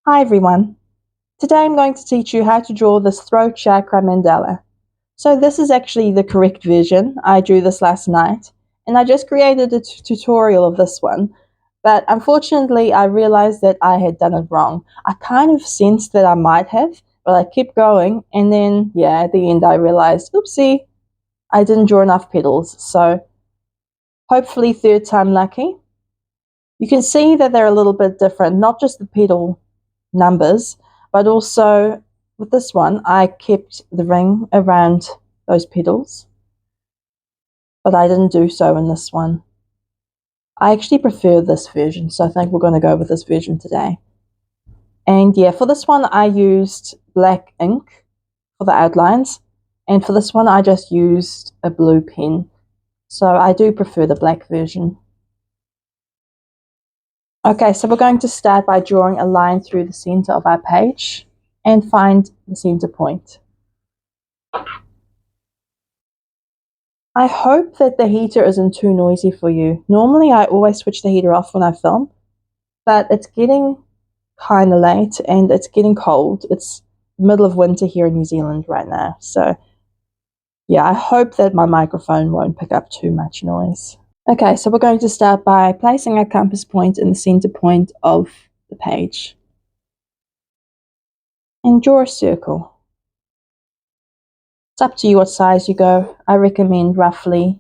Hi everyone. Today I'm going to teach you how to draw this throat chakra mandala. So this is actually the correct version. I drew this last night and I just created a tutorial of this one. But unfortunately I realized that I had done it wrong. I kind of sensed that I might have, but I kept going and then at the end I realized, oopsie, I didn't draw enough petals. So hopefully third time lucky. You can see that they're a little bit different, not just the petal numbers, but also with this one I kept the ring around those petals, but I didn't do so in this one. I actually prefer this version, so I think we're going to go with this version today. And for this one I used black ink for the outlines, and for this one I just used a blue pen, so I do prefer the black version. Okay, so we're going to start by drawing a line through the center of our page and find the center point. I hope that the heater isn't too noisy for you. Normally I always switch the heater off when I film, but it's getting kind of late and it's getting cold. It's the middle of winter here in New Zealand right now, so I hope that my microphone won't pick up too much noise. Okay, so we're going to start by placing our compass point in the center point of the page. And draw a circle. It's up to you what size you go. I recommend roughly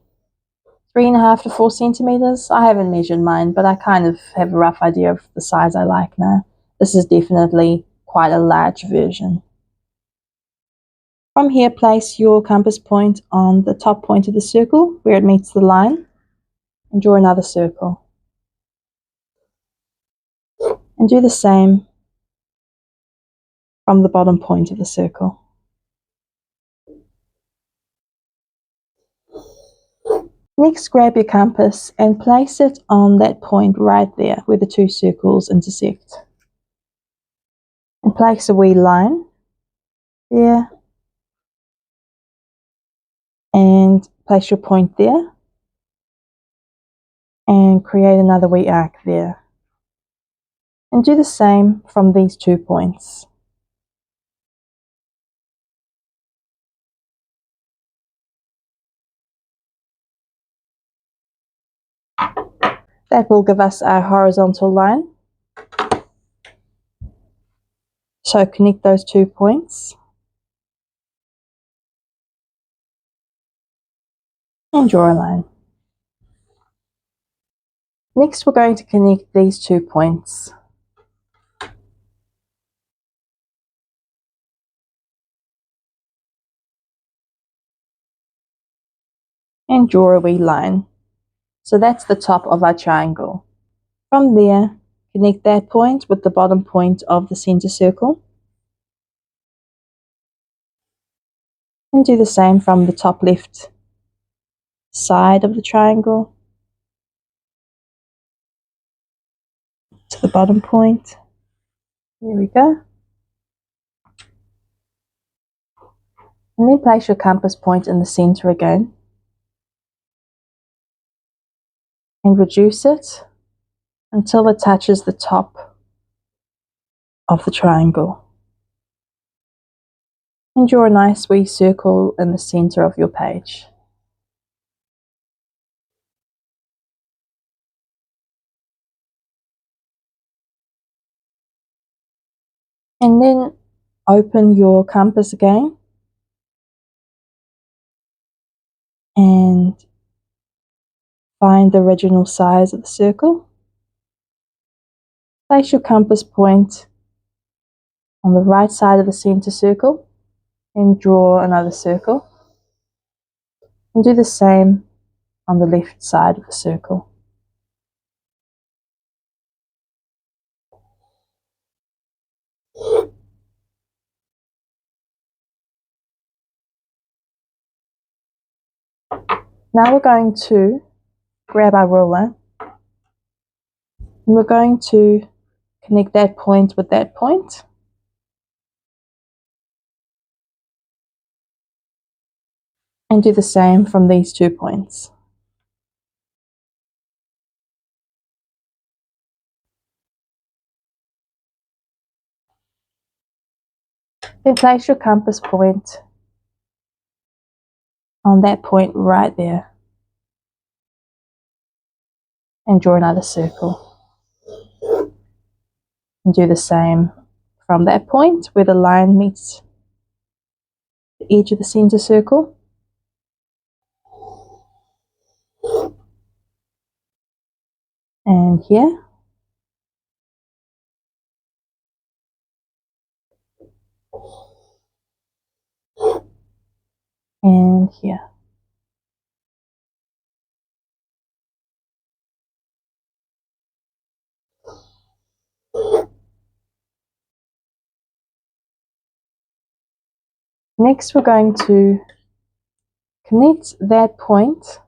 3.5 to 4 centimeters. I haven't measured mine, but I kind of have a rough idea of the size I like now. This is definitely quite a large version. From here, place your compass point on the top point of the circle where it meets the line and draw another circle. And do the same from the bottom point of the circle. Next, grab your compass and place it on that point right there where the two circles intersect. And place a wee line there. And place your point there. And create another wee arc there. And do the same from these 2 points. That will give us our horizontal line. So connect those 2 points. And draw a line. Next we're going to connect these 2 points. And draw a wee line. So that's the top of our triangle. From there, connect that point with the bottom point of the center circle. And do the same from the top left side of the triangle to the bottom point. There we go. And then place your compass point in the center again. And reduce it until it touches the top of the triangle. And draw a nice wee circle in the center of your page. And then open your compass again and find the original size of the circle. Place your compass point on the right side of the center circle and draw another circle. And do the same on the left side of the circle. Now we're going to grab our ruler and we're going to connect that point with that point. And do the same from these 2 points. Then place your compass point on that point right there and draw another circle. And do the same from that point where the line meets the edge of the center circle. And here. And here. Next, we're going to connect that point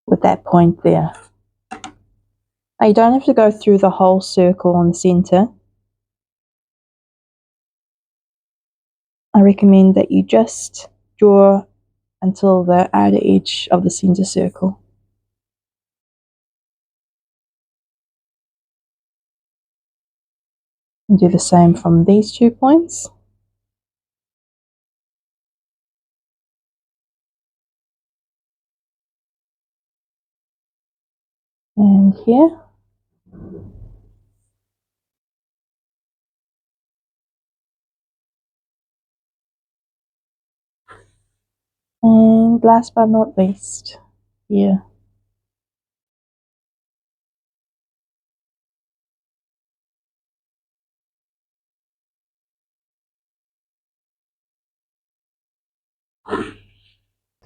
with that point there. Now, you don't have to go through the whole circle in the center. I recommend that you just draw until the outer edge of the center circle. And do the same from these 2 points. And here. And last but not least, here.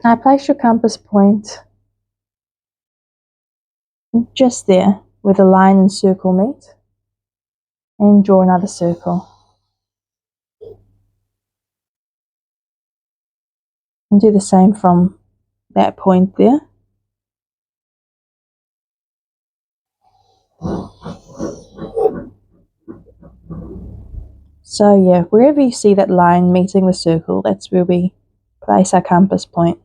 Now place your compass point just there where the line and circle meet and draw another circle. And do the same from that point there. So yeah, wherever you see that line meeting the circle, that's where we place our compass point.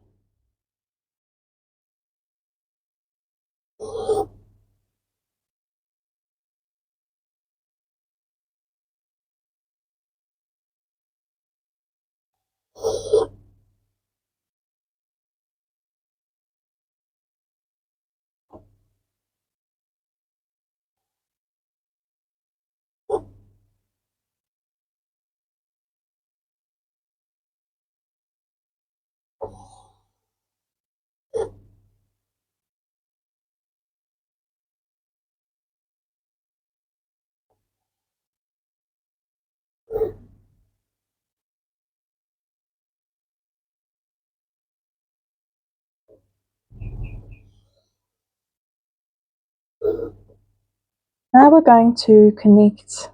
Now we're going to connect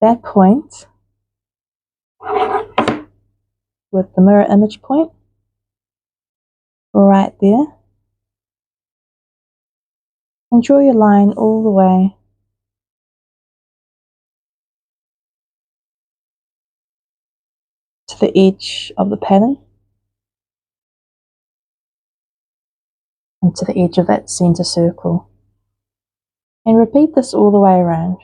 that point with the mirror image point right there. And draw your line all the way to the edge of the pattern and to the edge of that center circle. And repeat this all the way around.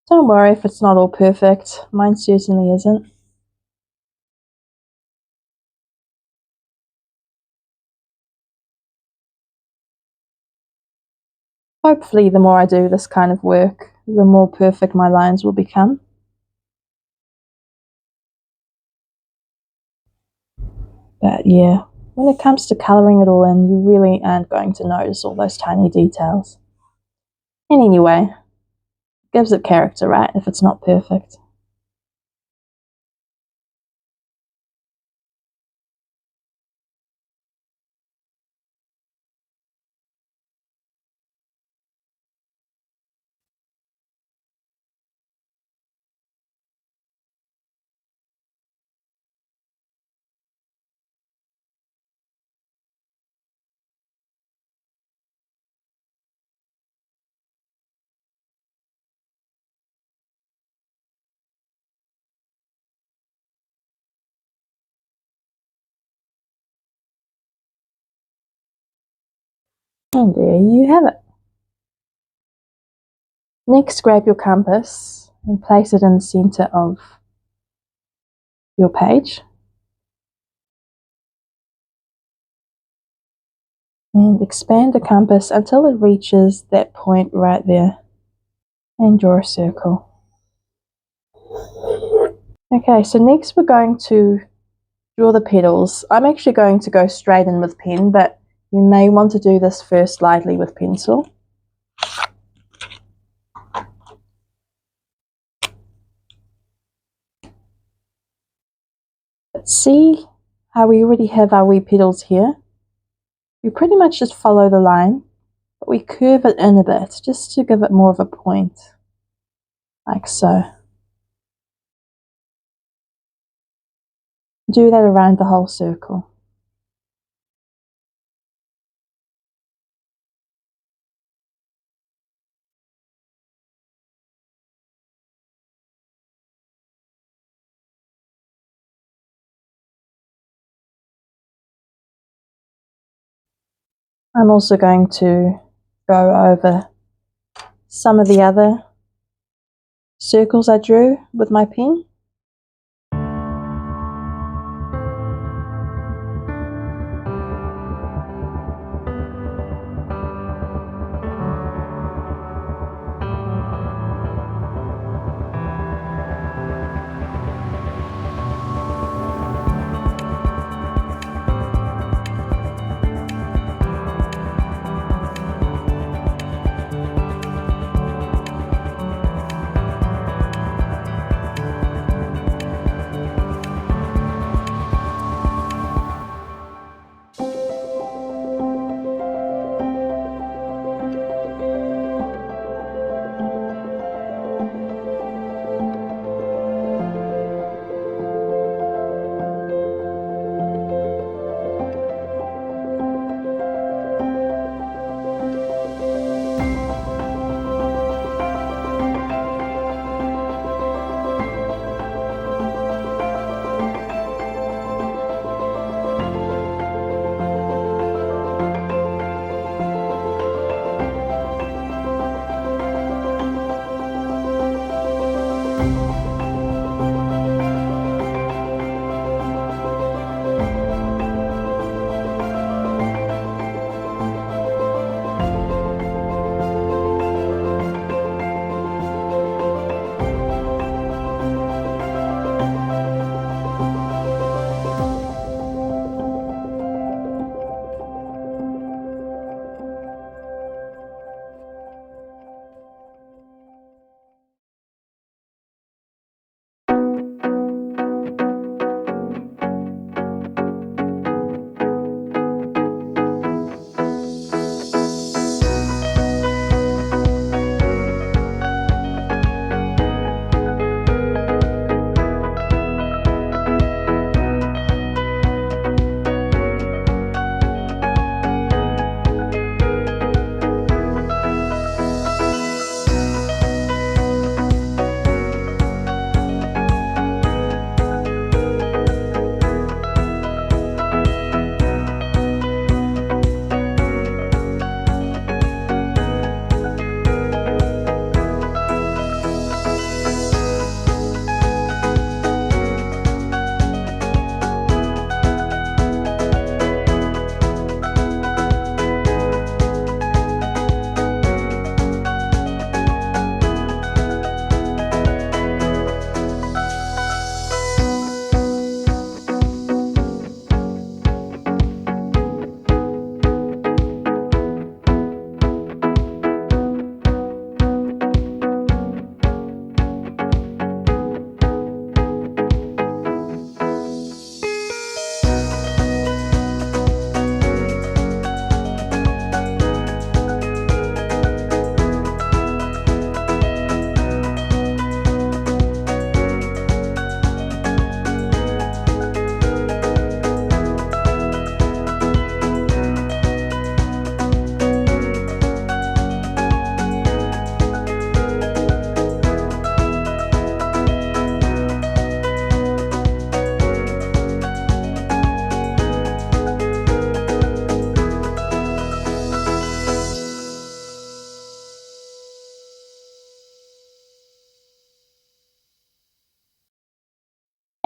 Don't worry if it's not all perfect, mine certainly isn't. Hopefully the more I do this kind of work, the more perfect my lines will become. But yeah, when it comes to colouring it all in, you really aren't going to notice all those tiny details. And anyway, it gives it character, right, if it's not perfect. And there you have it. Next, grab your compass and place it in the center of your page. And expand the compass until it reaches that point right there. And draw a circle. Okay, so next we're going to draw the petals. I'm actually going to go straight in with pen, but you may want to do this first lightly with pencil. But see how we already have our wee petals here? We pretty much just follow the line, but we curve it in a bit just to give it more of a point, like so. Do that around the whole circle. I'm also going to go over some of the other circles I drew with my pen.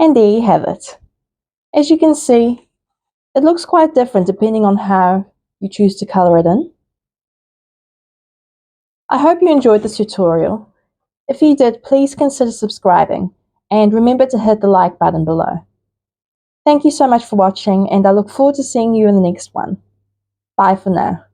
And there you have it. As you can see, it looks quite different depending on how you choose to color it in. I hope you enjoyed this tutorial. If you did, please consider subscribing and remember to hit the like button below. Thank you so much for watching, and I look forward to seeing you in the next one. Bye for now.